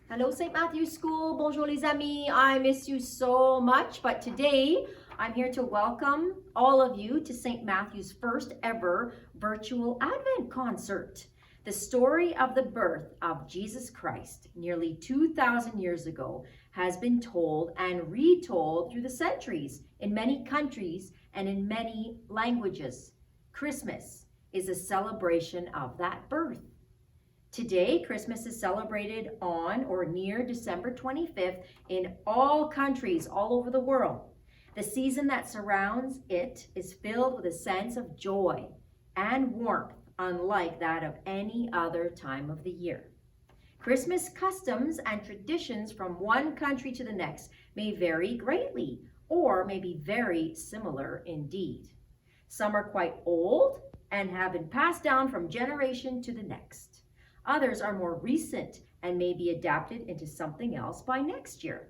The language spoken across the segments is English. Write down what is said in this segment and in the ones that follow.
Hello, St. Matthew's School. Bonjour, les amis. I miss you so much, but today I'm here to welcome all of you to St. Matthew's first ever virtual Advent concert. The story of the birth of Jesus Christ nearly 2,000 years ago has been told and retold through the centuries in many countries and in many languages. Christmas is a celebration of that birth. Today, Christmas is celebrated on or near December 25th in all countries all over the world. The season that surrounds it is filled with a sense of joy and warmth, unlike that of any other time of the year. Christmas customs and traditions from one country to the next may vary greatly or may be very similar indeed. Some are quite old and have been passed down from generation to the next. Others are more recent and may be adapted into something else by next year.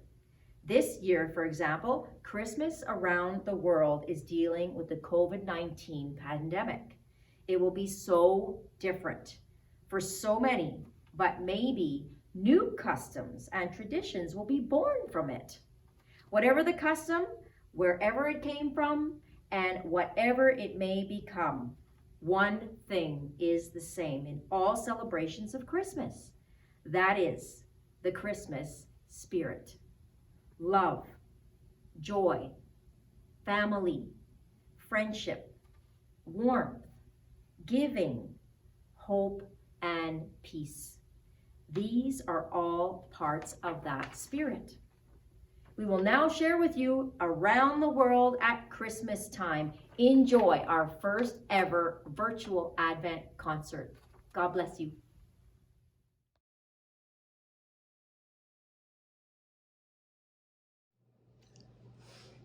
This year, for example, Christmas around the world is dealing with the COVID-19 pandemic. It will be so different for so many, but maybe new customs and traditions will be born from it. Whatever the custom, wherever it came from, and whatever it may become, one thing is the same in all celebrations of Christmas. That is the Christmas spirit. Love, joy, family, friendship, warmth, giving, hope, and peace. These are all parts of that spirit. We will now share with you around the world at Christmas time. Enjoy our first ever virtual Advent concert. God bless you.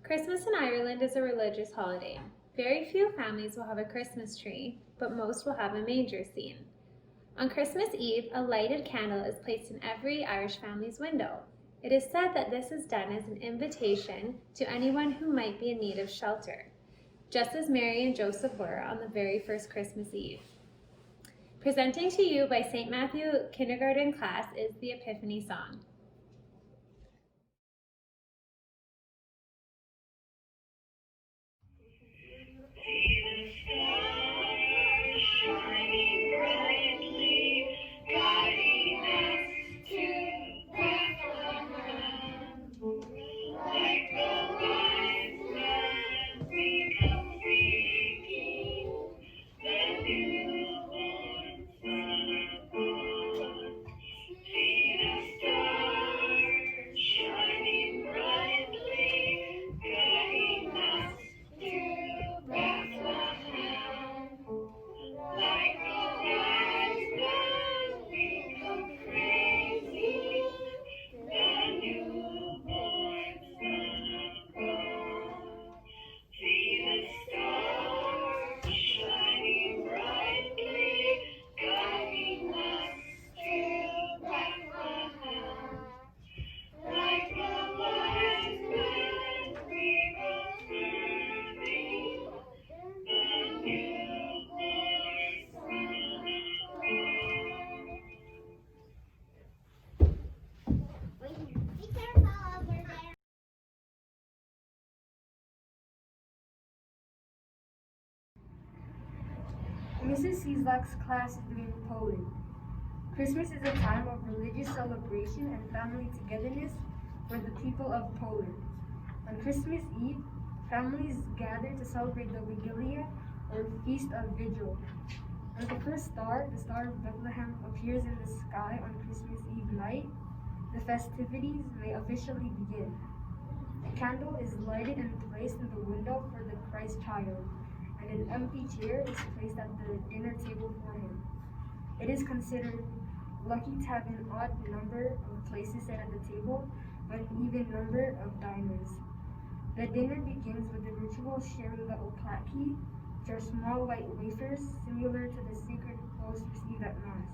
Christmas in Ireland is a religious holiday. Very few families will have a Christmas tree, but most will have a manger scene. On Christmas Eve, a lighted candle is placed in every Irish family's window. It is said that this is done as an invitation to anyone who might be in need of shelter, just as Mary and Joseph were on the very first Christmas Eve. Presenting to you by St. Matthew Kindergarten class is the Epiphany Song. Mrs. Cieslak's class is doing Poland. Christmas is a time of religious celebration and family togetherness for the people of Poland. On Christmas Eve, families gather to celebrate the Wigilia, or Feast of Vigil. As the first star, the Star of Bethlehem, appears in the sky on Christmas Eve night, the festivities may officially begin. A candle is lighted and placed in the window for the Christ child, and an empty chair is placed at the dinner table for him. It is considered lucky to have an odd number of places set at the table, but an even number of diners. The dinner begins with the ritual sharing the oplaki, which are small white wafers similar to the sacred clothes received at Mass.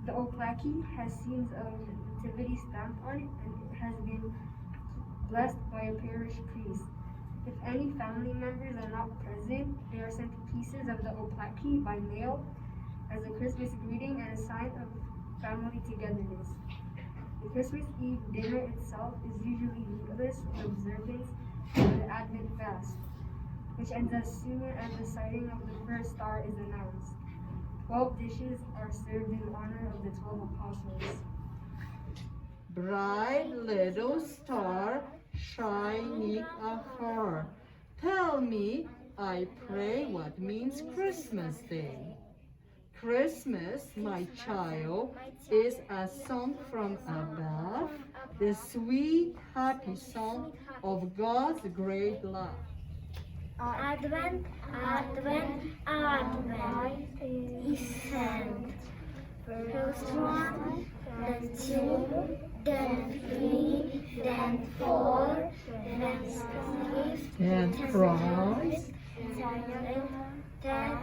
The oplaki has scenes of nativity stamped on it, and it has been blessed by a parish priest. If any family members are not present, they are sent pieces of the oplaki by mail as a Christmas greeting and a sign of family togetherness. The Christmas Eve dinner itself is usually needless in observance of the Advent fast, which ends as soon as the sighting of the first star is announced. 12 dishes are served in honor of the 12 apostles. Bright little star shining afar, tell me, I pray, what means Christmas Day? Christmas, my child, is a song from above, the sweet, happy song of God's great love. Advent, Advent, Advent is sent. First one, then two, then three, then four, then fifth, And from then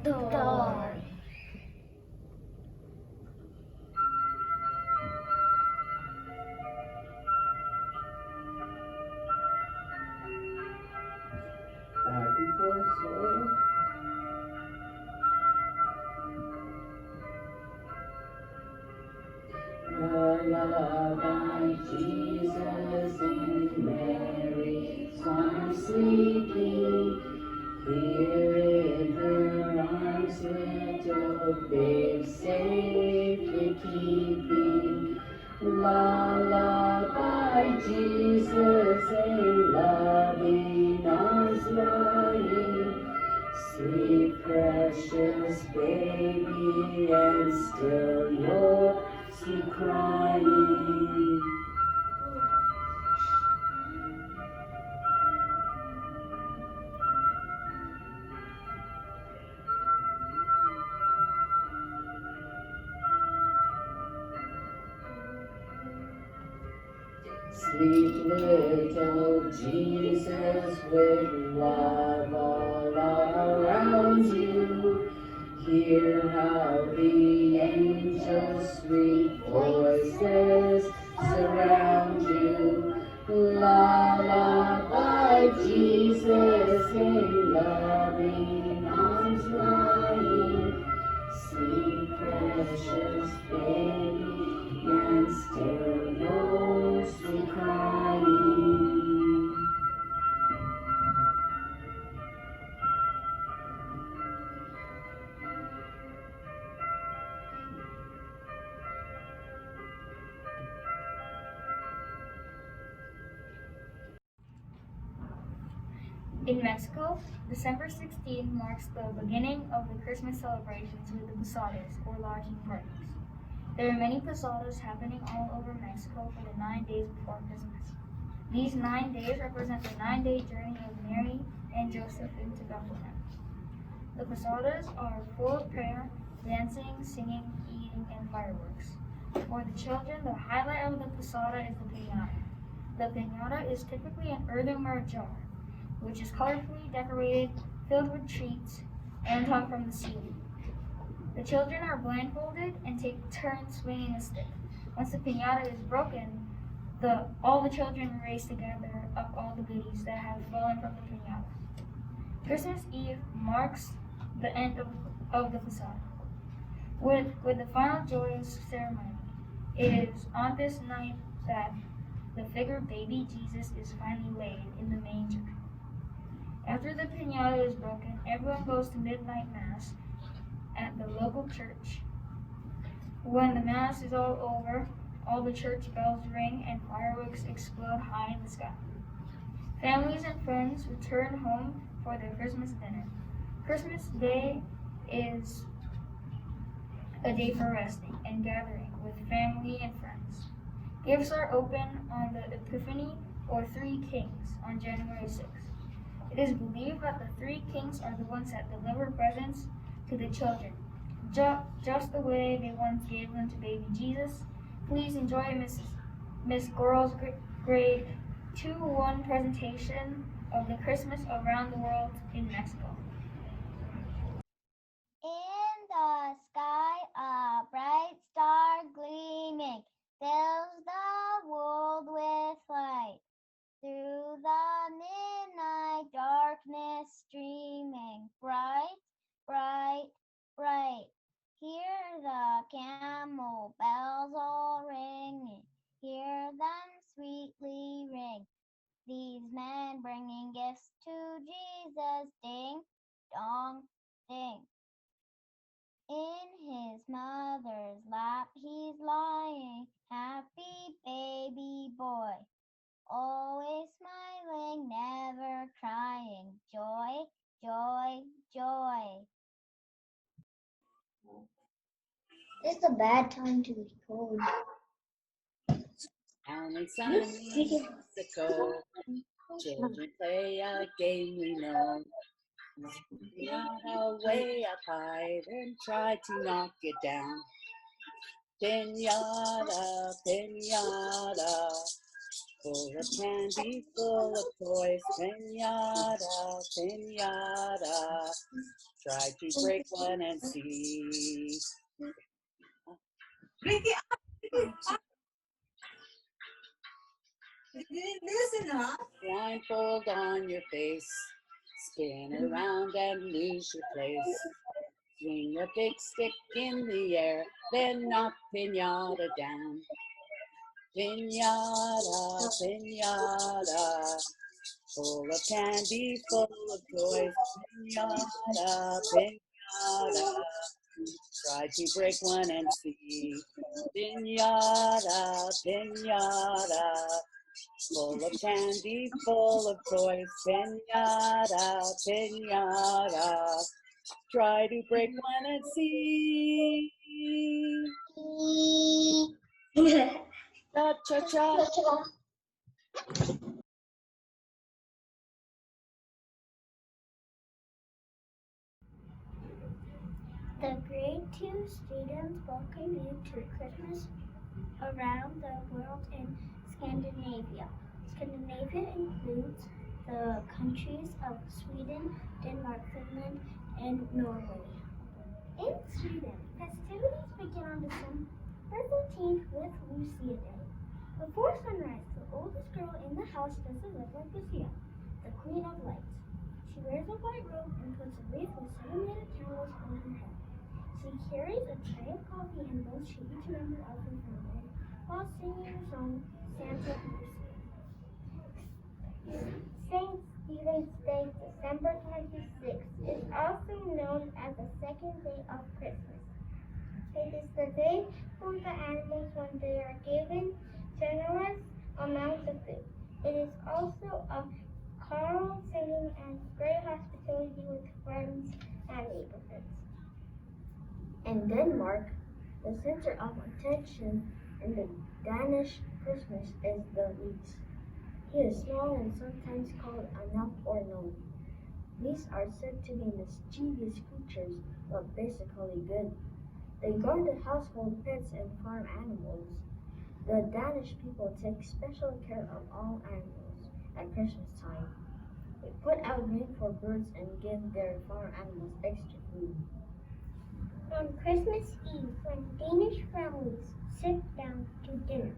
the door. Before soil. Lullaby, Jesus and Mary, song sleeping, here in her arms, little babe, safely keeping. Lullaby, Jesus and loving arms lying, sweet precious baby, and still your sweet crying. Sweet little Jesus, with love all around you, hear how the angels' sweet voices surround you. Lullaby, Jesus, in loving arms lying, sweet precious baby, and still your sweet crying. In Mexico, December 16 marks the beginning of the Christmas celebrations with the posadas, or lodging parties. There are many posadas happening all over Mexico for the 9 days before Christmas. These 9 days represent the 9-day journey of Mary and Joseph into Bethlehem. The posadas are full of prayer, dancing, singing, eating, and fireworks. For the children, the highlight of the posada is the piñata. The piñata is typically an earthenware jar, which is colorfully decorated, filled with treats, and hung from the ceiling. The children are blindfolded and take turns swinging a stick. Once the piñata is broken, all the children race to gather up all the goodies that have fallen from the piñata. Christmas Eve marks the end of the posada, with the final joyous ceremony. It is on this night that the figure baby Jesus is finally laid in the manger. After the piñata is broken, everyone goes to midnight mass at the local church. When the mass is all over, all the church bells ring and fireworks explode high in the sky. Families and friends return home for their Christmas dinner. Christmas Day is a day for resting and gathering with family and friends. Gifts are opened on the Epiphany or Three Kings on January 6th. It is believed that the three kings are the ones that deliver presents to the children, just the way they once gave them to baby Jesus. Please enjoy Miss Goral's grade 2-1 presentation of the Christmas around the world in Mexico. In the sky, a bright star gleaming fills the world with light. Through the midnight darkness streaming, bright, bright, bright. Hear the camel bells all ring sweetly ring. These men bringing gifts to Jesus, ding, dong, ding. In his mother's lap he's lying, happy baby boy. Always smiling, never crying. Joy, joy, joy. It's a bad time to record. Down in sunny Mexico, children play a game we know. Pinata way up high, then try to knock it down. Pinata, pinata, full of candy, full of toys. Pinata, pinata, try to break one and see. Blindfold on your face, spin around and lose your place. Swing a big stick in the air, then knock pinata down. Pinata, pinata, full of candy, full of toys. Pinata, pinata, try to break one and see. Pinata, pinata, full of candy, full of toys. Pinata, pinata, try to break one and see. Cha-cha-cha. The grade 2 students welcome you to Christmas around the world in Scandinavia. Scandinavia includes the countries of Sweden, Denmark, Finland, and Norway. In Sweden, festivities begin on December 13th with Lucia Day. Before sunrise, the oldest girl in the house dresses up like Lucia, the Queen of Lights. She wears a white robe and puts a wreath with 7 little candles on her head. She carries a tray of coffee and goes to each member of her family while singing the song Santa Lucia. St. Stephen's Day, December 26th, is also known as the second day of Christmas. It is the day for the animals when they are given generous amounts of food. It is also a carol singing and great hospitality with friends and neighborhoods. In Denmark, the center of attention in the Danish Christmas is the Lise. He is small and sometimes called a nut or gnome. These are said to be mischievous creatures, but basically good. They guard the household pets and farm animals. The Danish people take special care of all animals at Christmas time. They put out grain for birds and give their farm animals extra food. On Christmas Eve, when Danish families sit down to dinner,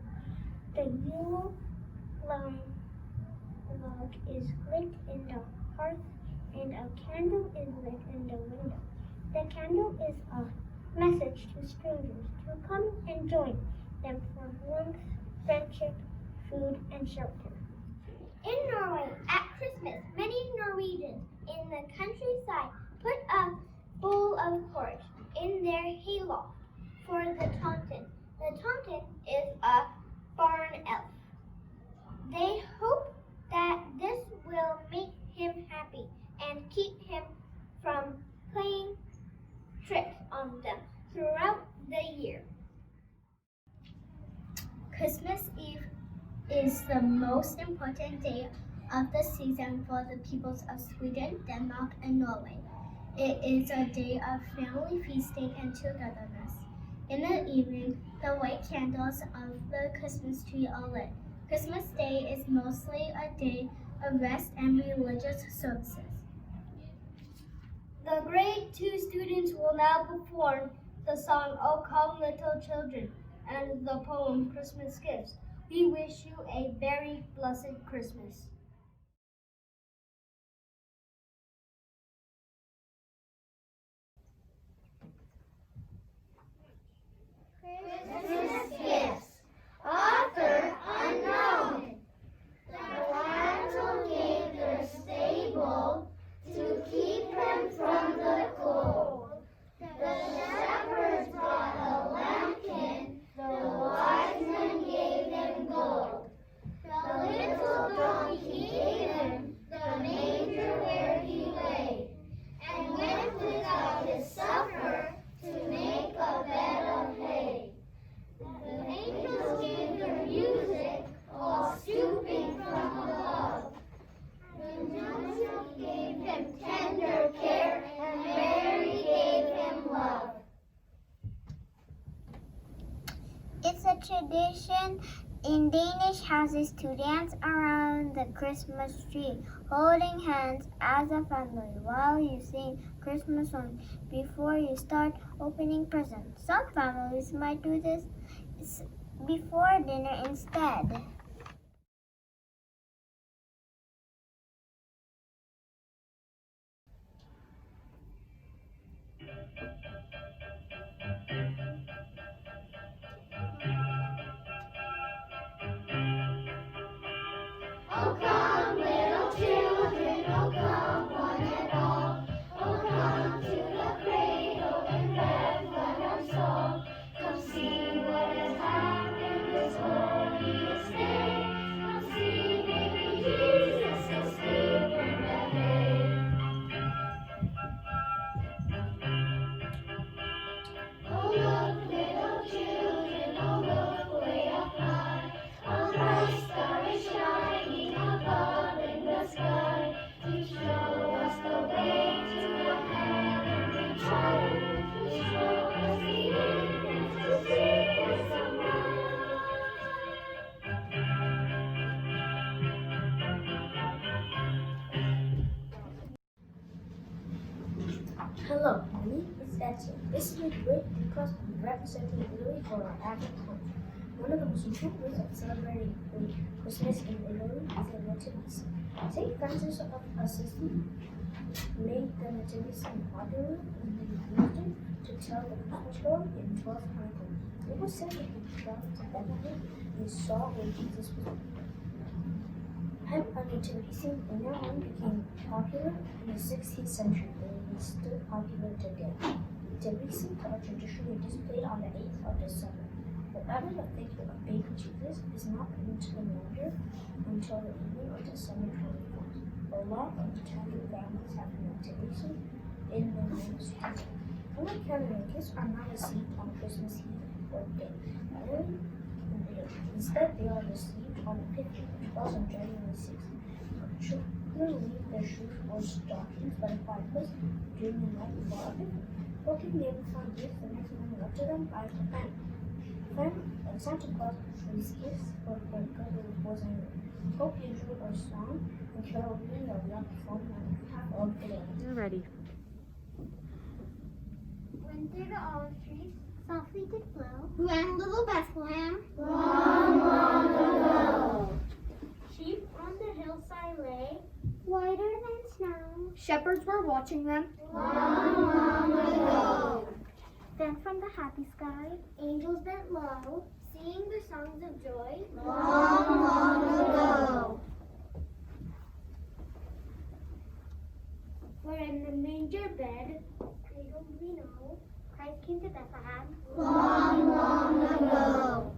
the Yule log is lit in the hearth and a candle is lit in the window. The candle is a message to strangers to come and join them for warmth, friendship, food, and shelter. In Norway, at Christmas, many Norwegians in the countryside put a bowl of porridge in their hayloft for the tomten. The tomten is a barn elf. They hope that this will make him happy and keep him from playing tricks on them throughout the year. Christmas Eve is the most important day of the season for the peoples of Sweden, Denmark, and Norway. It is a day of family feasting and togetherness. In the evening, the white candles of the Christmas tree are lit. Christmas Day is mostly a day of rest and religious services. The grade 2 students will now perform the song "O Come Little Children" and the poem "Christmas Gifts." We wish you a very blessed Christmas. Christmas Gifts. Author unknown. tradition in Danish houses to dance around the Christmas tree, holding hands as a family while you sing Christmas songs before you start opening presents. Some families might do this before dinner instead. Oh, come, little children, oh, come, one and all. Oh, come to the cradle in Bethlehem stall. Come see what has happened this glorious day. Come see baby Jesus asleep in the hay. Oh, look, little children, oh, look way up high. A bright star is shining above in the sky to show us the way to the heavenly child. To show us the infant to sing us a Hello, my name is Edson. This is a great because I'm representing Italy for our Advent concert. One of the most important ways of celebrating Christmas in Italy is the Nativity. St. Francis of Assisi made the Nativity popular and he used it to tell the Christmas story in 1200. It was said that he traveled to Bethlehem and saw where Jesus was born. And a nativity scene in their home became popular in the 16th century and is still popular today. Nativity scenes are traditionally displayed on the 8th of December. However, the figure of baby Jesus is not put into the manger until the evening of December 24th. A lot of Italian families have a nativity scene in the monastery. Only Canada gifts are not received on Christmas Eve or day. Instead, they are received on Epiphany, which falls on January 6th. Children leave their shoes or stockings by the fireplace during the night before Epiphany, hoping they will find gifts the next morning up to them by the family. And Santa Claus leaves gifts for the good of the boys and girls. Hope you enjoy our song and carol reading that we are performing on behalf of today. You're ready. When through the olive trees softly did flow, ran little Bethlehem. Long, long ago. Sheep on the hillside lay, whiter than snow. Shepherds were watching them. Long, long ago. Then from the happy sky, angels bent low, singing their songs of joy. Long, long ago. For in the manger bed, cradled we know, Christ came to Bethlehem. Long, long ago.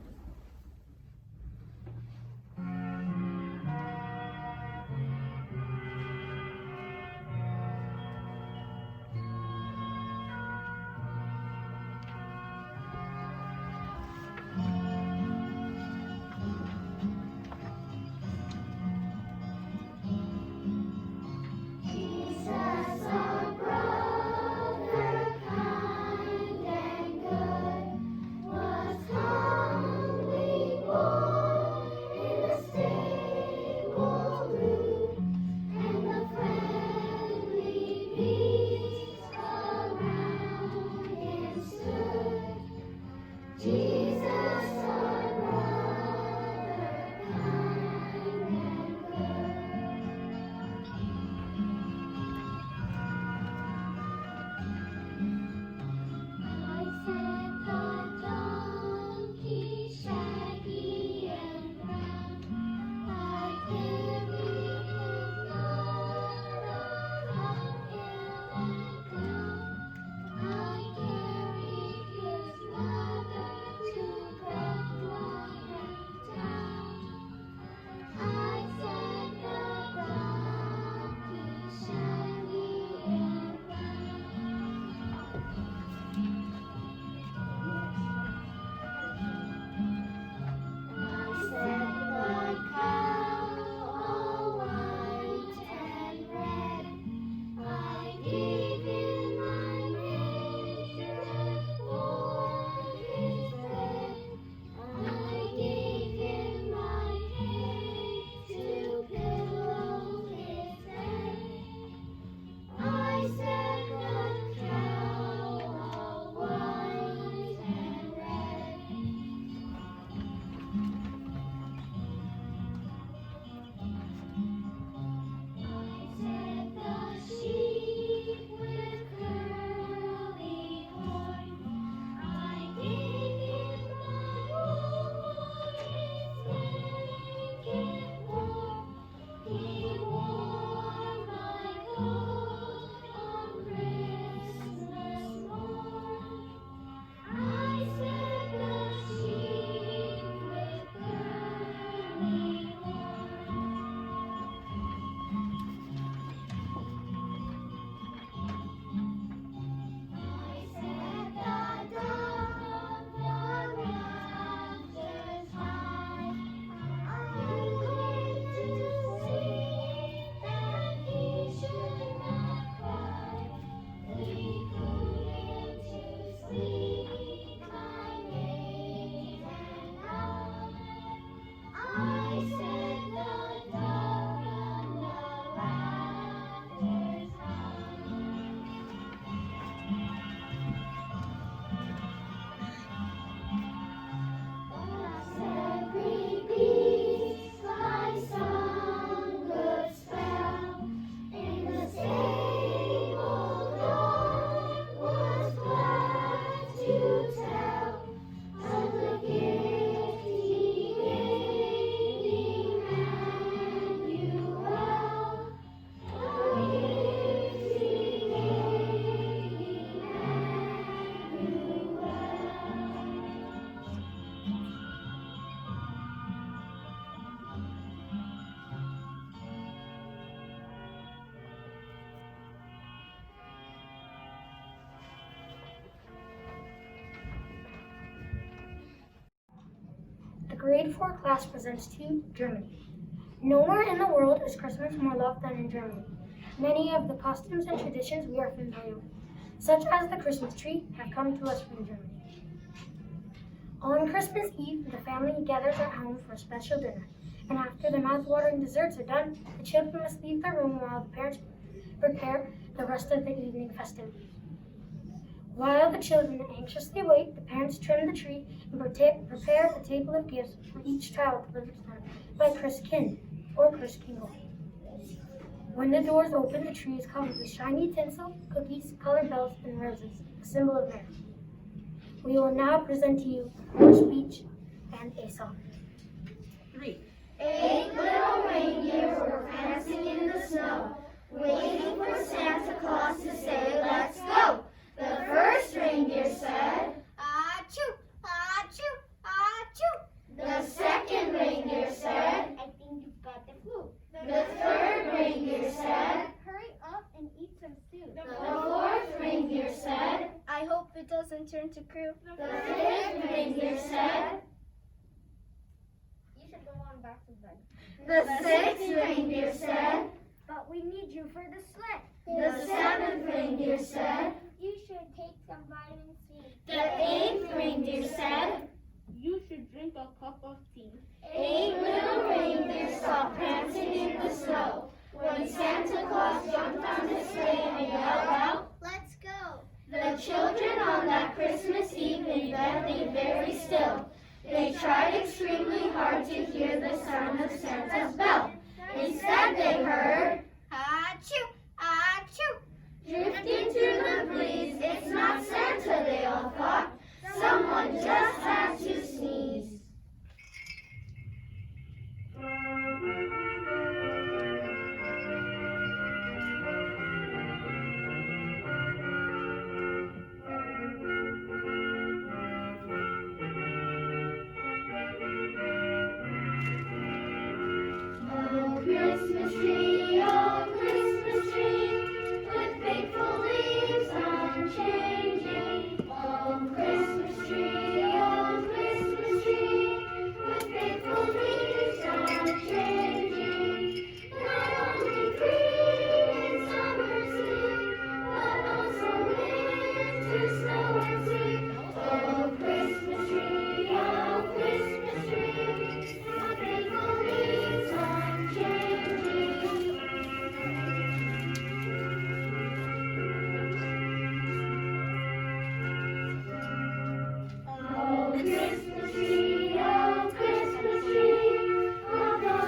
Jesus, our brother, kind and good. The grade 4 class presents to Germany. Nowhere in the world is Christmas more loved than in Germany. Many of the customs and traditions we are familiar with, such as the Christmas tree, have come to us from Germany. On Christmas Eve, the family gathers at home for a special dinner, and after the mouth-watering desserts are done, the children must leave their room while the parents prepare the rest of the evening festivities. While the children anxiously wait, the parents trim the tree and prepare the table of gifts for each child delivered to them by Chris Kind or Chris Kingle. When the doors open, the tree is covered with shiny tinsel, cookies, colored bells, and roses, a symbol of merry. We will now present to you our speech and a song. 3. 8 little reindeer were prancing in the snow, waiting for Santa Claus to say, "Let's go." The first reindeer said, "Achoo, achoo, achoo." The second reindeer said, I think you've got the flu. the third reindeer said, Hurry up and eat some soup. the fourth reindeer said, I hope it doesn't turn to crew. the fifth reindeer said, You should go on back to bed. the sixth reindeer said, But we need you for the sled. the seventh reindeer said, You should take some vitamin C. the eighth reindeer said, You should drink a cup of tea. 8 little reindeer saw prancing in the snow. When Santa Claus jumped on his sleigh and yelled out, Let's go. the children on that Christmas Eve in bed lay very still. They tried extremely hard to hear the sound of Santa's bell. Instead they heard, Achoo, achoo. drifting through the breeze, it's not Santa, they all thought. Someone just had to sneeze. Oh, Christmas tree, with faithful leaves unchanging. Oh, Christmas tree, with faithful leaves unchanging. Not only green in summer sweet, but also winter snow and sleet. Oh, Christmas tree, with faithful leaves unchanging. Oh, Christmas tree, of all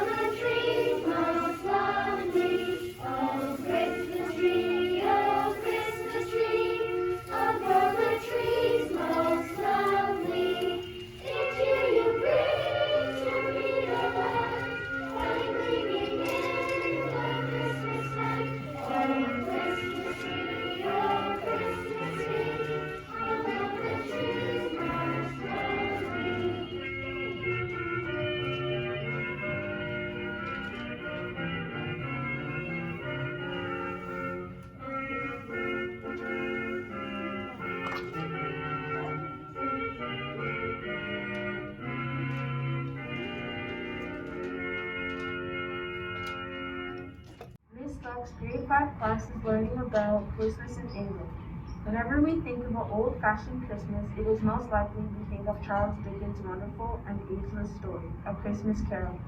the trees most lovely. Oh, Christmas tree, of all the trees most lovely. Each year you bring to me the light, by bringing in the Christmas night. Oh, Christmas tree, of all the trees most lovely. Miss Stock's grade 5 class is learning about Christmas in England. Whenever we think of an old-fashioned Christmas, it is most likely we think of Charles Dickens' wonderful and ageless story, A Christmas Carol.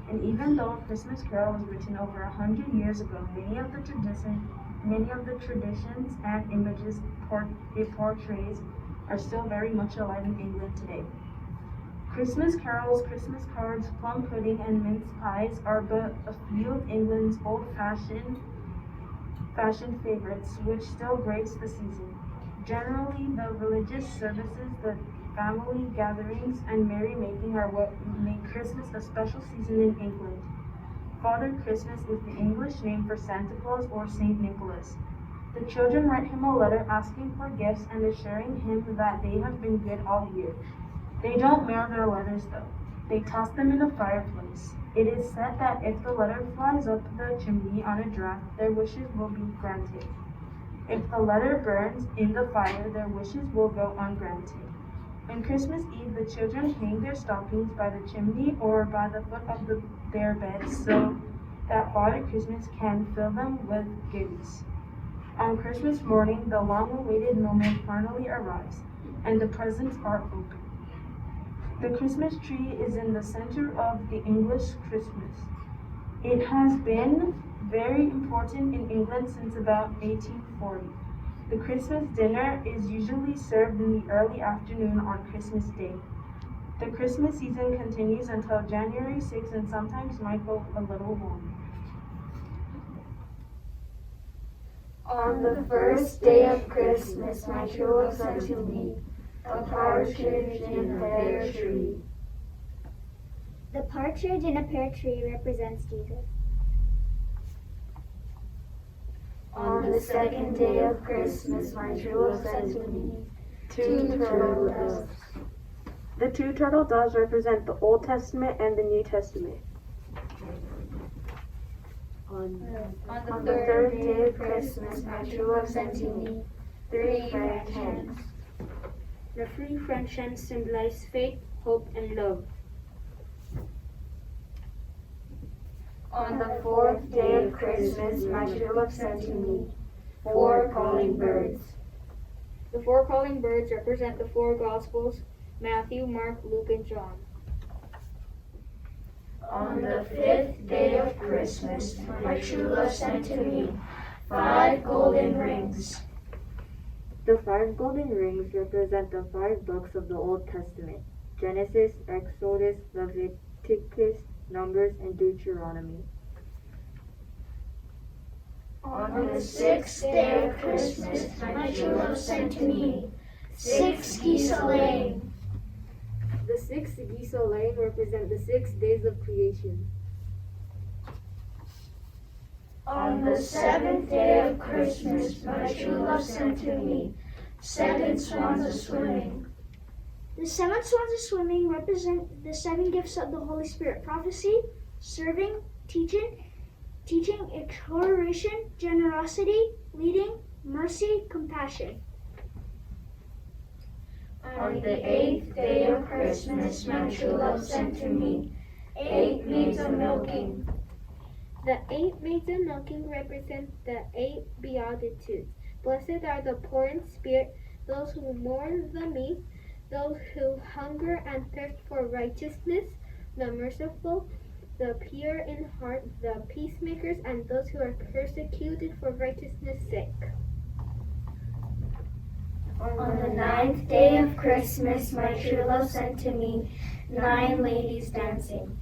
And even though A Christmas Carol was written over 100 years ago, many of the traditions and images it portrays are still very much alive in England today. Christmas carols, Christmas cards, plum pudding, and mince pies are but a few of England's old-fashioned favorites, which still grace the season. Generally, the religious services, the family gatherings, and merrymaking are what make Christmas a special season in England. Father Christmas is the English name for Santa Claus or Saint Nicholas. The children write him a letter asking for gifts and assuring him that they have been good all year. They don't mail their letters though. They toss them in a fireplace. It is said that if the letter flies up the chimney on a draft, their wishes will be granted. If the letter burns in the fire, their wishes will go ungranted. On Christmas Eve, the children hang their stockings by the chimney or by the foot of their beds so that Father Christmas can fill them with goodies. On Christmas morning, the long-awaited moment finally arrives, and the presents are opened. The Christmas tree is in the center of the English Christmas. It has been very important in England since about 1840. The Christmas dinner is usually served in the early afternoon on Christmas Day. The Christmas season continues until January 6th and sometimes might go a little longer. On the first day of Christmas, my true love sent to me a partridge in a pear tree. The partridge in a pear tree represents Jesus. On the second day of Christmas, my true love sent to me two turtle doves. The two turtle doves represent the Old Testament and the New Testament. On the third day of Christmas, my true love sent to me three French hens. The three French hens symbolize faith, hope, and love. On the fourth day of Christmas, my true love sent to me four calling birds. The four calling birds represent the four Gospels: Matthew, Mark, Luke, and John. On the fifth day of Christmas, my true love sent to me five golden rings. The five golden rings represent the five books of the Old Testament: Genesis, Exodus, Leviticus, Numbers, and Deuteronomy. On the sixth day of Christmas, my true love sent to me six geese a-laying. The six geese a-laying represent the 6 days of creation. On the seventh day of Christmas, my true love sent to me seven swans a-swimming. The seven swans of swimming represent the seven gifts of the Holy Spirit: prophecy, serving, teaching, exploration, generosity, leading, mercy, compassion. On the eighth day of Christmas, my true love sent to me eight maids a milking. The 8 maids of milking represent the 8 Beatitudes. Blessed are the poor in spirit, those who mourn, the meek, those who hunger and thirst for righteousness, the merciful, the pure in heart, the peacemakers, and those who are persecuted for righteousness' sake. On the ninth day of Christmas, my true love sent to me 9 ladies dancing.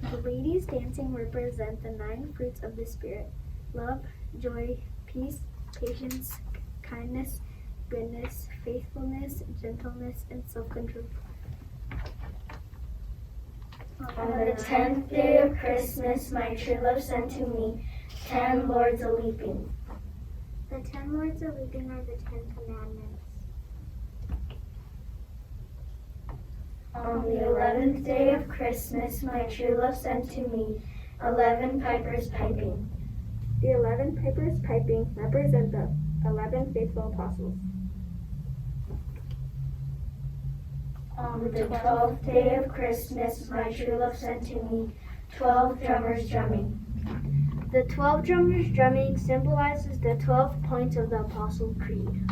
The ladies dancing represent the 9 fruits of the Spirit: love, joy, peace, patience, kindness, goodness, faithfulness, gentleness, and self-control. On the 10th day of Christmas, my true love sent to me 10 lords a-leaping. The 10 lords of leaping are the 10 commandments. On the 11th day of Christmas, my true love sent to me 11 pipers piping. The 11 pipers piping represent the 11 faithful apostles. On the 12th day of Christmas, my true love sent to me 12 drummers drumming. The 12 drummers drumming symbolizes the 12 points of the Apostle Creed.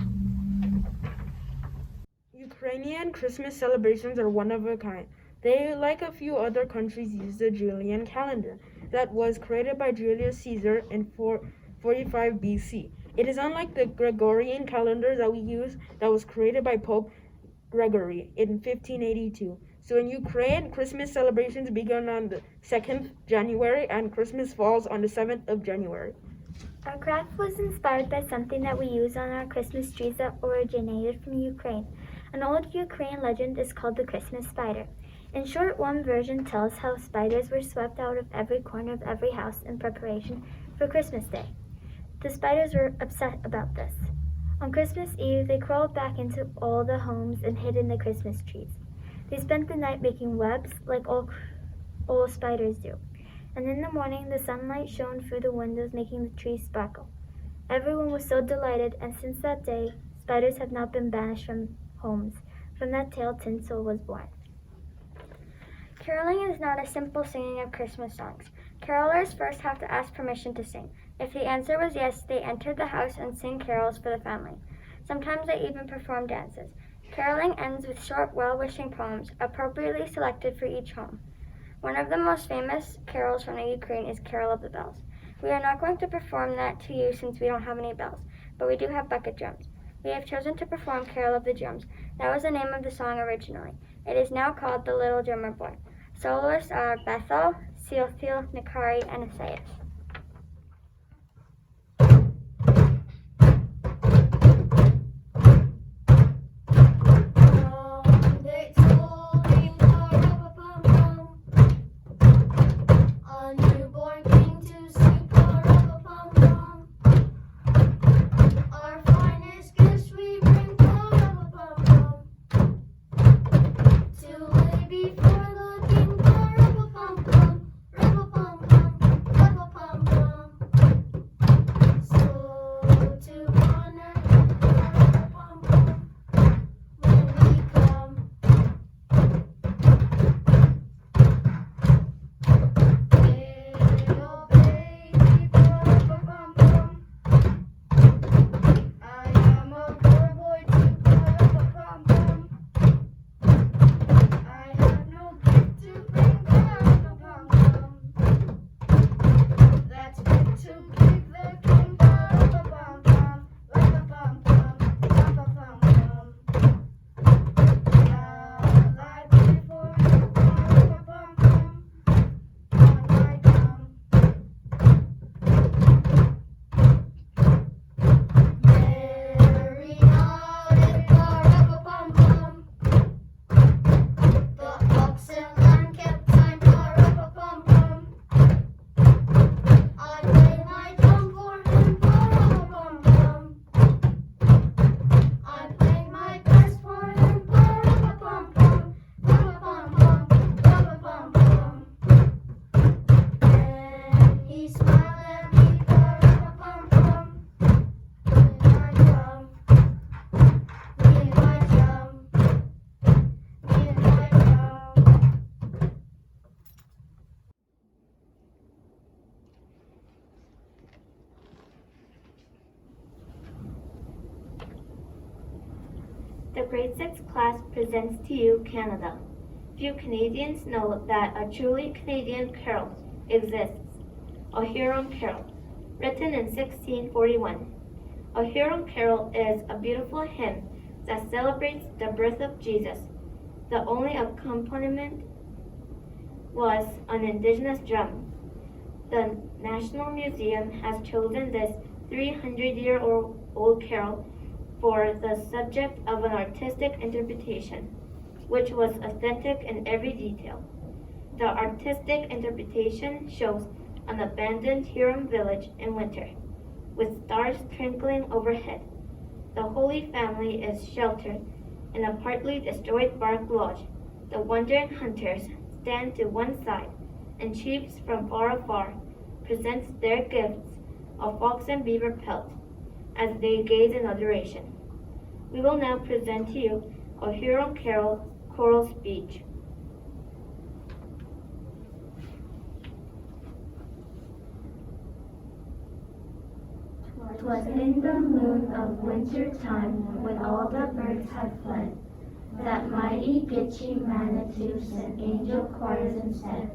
Ukrainian Christmas celebrations are one of a kind. They, like a few other countries, use the Julian calendar that was created by Julius Caesar in 445 BC. It is unlike the Gregorian calendar that we use that was created by Pope Gregory in 1582. So in Ukraine, Christmas celebrations begin on the 2nd January and Christmas falls on the 7th of January. Our craft was inspired by something that we use on our Christmas trees that originated from Ukraine. An old Ukrainian legend is called the Christmas spider. In short, one version tells how spiders were swept out of every corner of every house in preparation for Christmas Day. The spiders were upset about this. On Christmas Eve, they crawled back into all the homes and hid in the Christmas trees. They spent the night making webs like all spiders do. And in the morning, the sunlight shone through the windows, making the trees sparkle. Everyone was so delighted, and since that day, spiders have not been banished from homes. From that tale, tinsel was born. Caroling is not a simple singing of Christmas songs. Carolers first have to ask permission to sing. If the answer was yes, they entered the house and sang carols for the family. Sometimes they even perform dances. Caroling ends with short, well-wishing poems, appropriately selected for each home. One of the most famous carols from the Ukraine is Carol of the Bells. We are not going to perform that to you since we don't have any bells, but we do have bucket drums. We have chosen to perform Carol of the Drums. That was the name of the song originally. It is now called The Little Drummer Boy. Soloists are Bethel, Sealthiel, Nikari, and Isaias. They told me, pa-ra-pa-pum-pum, a newborn king to see, pa-ra-pa-pum-pum. Our finest gifts we bring, pa-ra-pa-pum-pum, to lay before the king, pa-ra-pa-pum-pum, ra-pa-pum-pum, ra-pa-pum-pum. So to honor him, pa-ra-pa-pum-pum, when we come. Hey, oh baby, pa-ra-pa-pum-pum, I am a poor boy too, pa-ra-pa-pum-pum. I have no gift to bring, pa-ra-pa-pum-pum, that's fit to give the king, pa-ra-pa-pum-pum, ra-pa-pum-pum, ra-pa-pum-pum. Shall I play for him, pa-ra-pa-pum-pum, when I come? Merry holiday, pa-ra-pa-pum-pum, the ox and lamb kept time, pa-ra-pa-pum-pum. I play my drum for him, pa-ra-pa-pum-pum. I play my best for him, pa-ra-pa-pum-pum, ra-pa-pum-pum, ra-pa-pum-pum. Then he smiled at me, pa-ra-pa-pum-pum, when I come. Me and my drum, me and my drum. The grade 6 class presents to you Canada. Few Canadians know that a truly Canadian carol exists, a Huron Carol, written in 1641. A Huron Carol is a beautiful hymn that celebrates the birth of Jesus. The only accompaniment was an indigenous drum. The National Museum has chosen this 300-year-old carol for the subject of an artistic interpretation, which was authentic in every detail. The artistic interpretation shows an abandoned Huron village in winter, with stars twinkling overhead. The Holy Family is sheltered in a partly destroyed bark lodge. The wandering hunters stand to one side, and chiefs from far afar presents their gifts of fox and beaver pelt as they gaze in adoration. We will now present to you a Huron Carol choral speech. 'Twas in the moon of winter time, when all the birds had fled, that mighty Gitche Manitou sent angel choirs instead.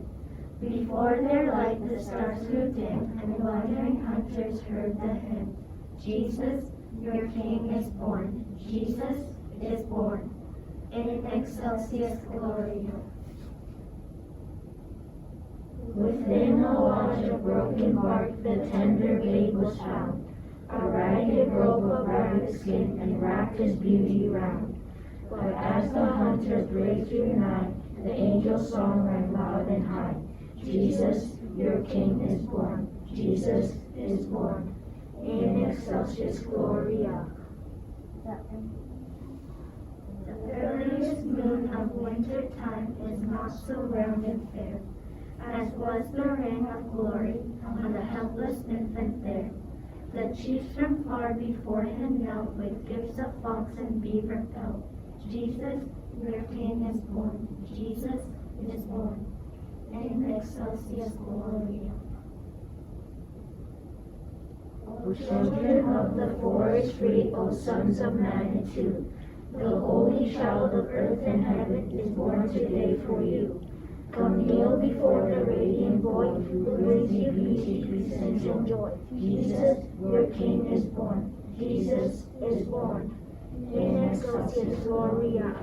Before their light the stars grew dim, and wandering hunters heard the hymn, Jesus, your King is born, Jesus is born, in excelsis Gloria. Within a lodge of broken bark the tender babe was found, a ragged robe of rabbit skin and wrapped his beauty round. But as the hunters raced drew nigh, the angel's song rang loud and high, Jesus, your King is born, Jesus is born, in excelsis Gloria. The earliest moon of winter time is not so round and fair, as was the ring of glory on the helpless infant there. The chiefs from far before him knelt with gifts of fox and beaver pelt. Jesus, your King is born. Jesus is born. In excelsis Gloria. O children of the forest free, O sons of magnitude, the holy child of earth and heaven is born today for you. Come kneel before the radiant boy who brings you beauty, peace, and joy. Jesus, your King is born. Jesus is born. In excelsis Gloria.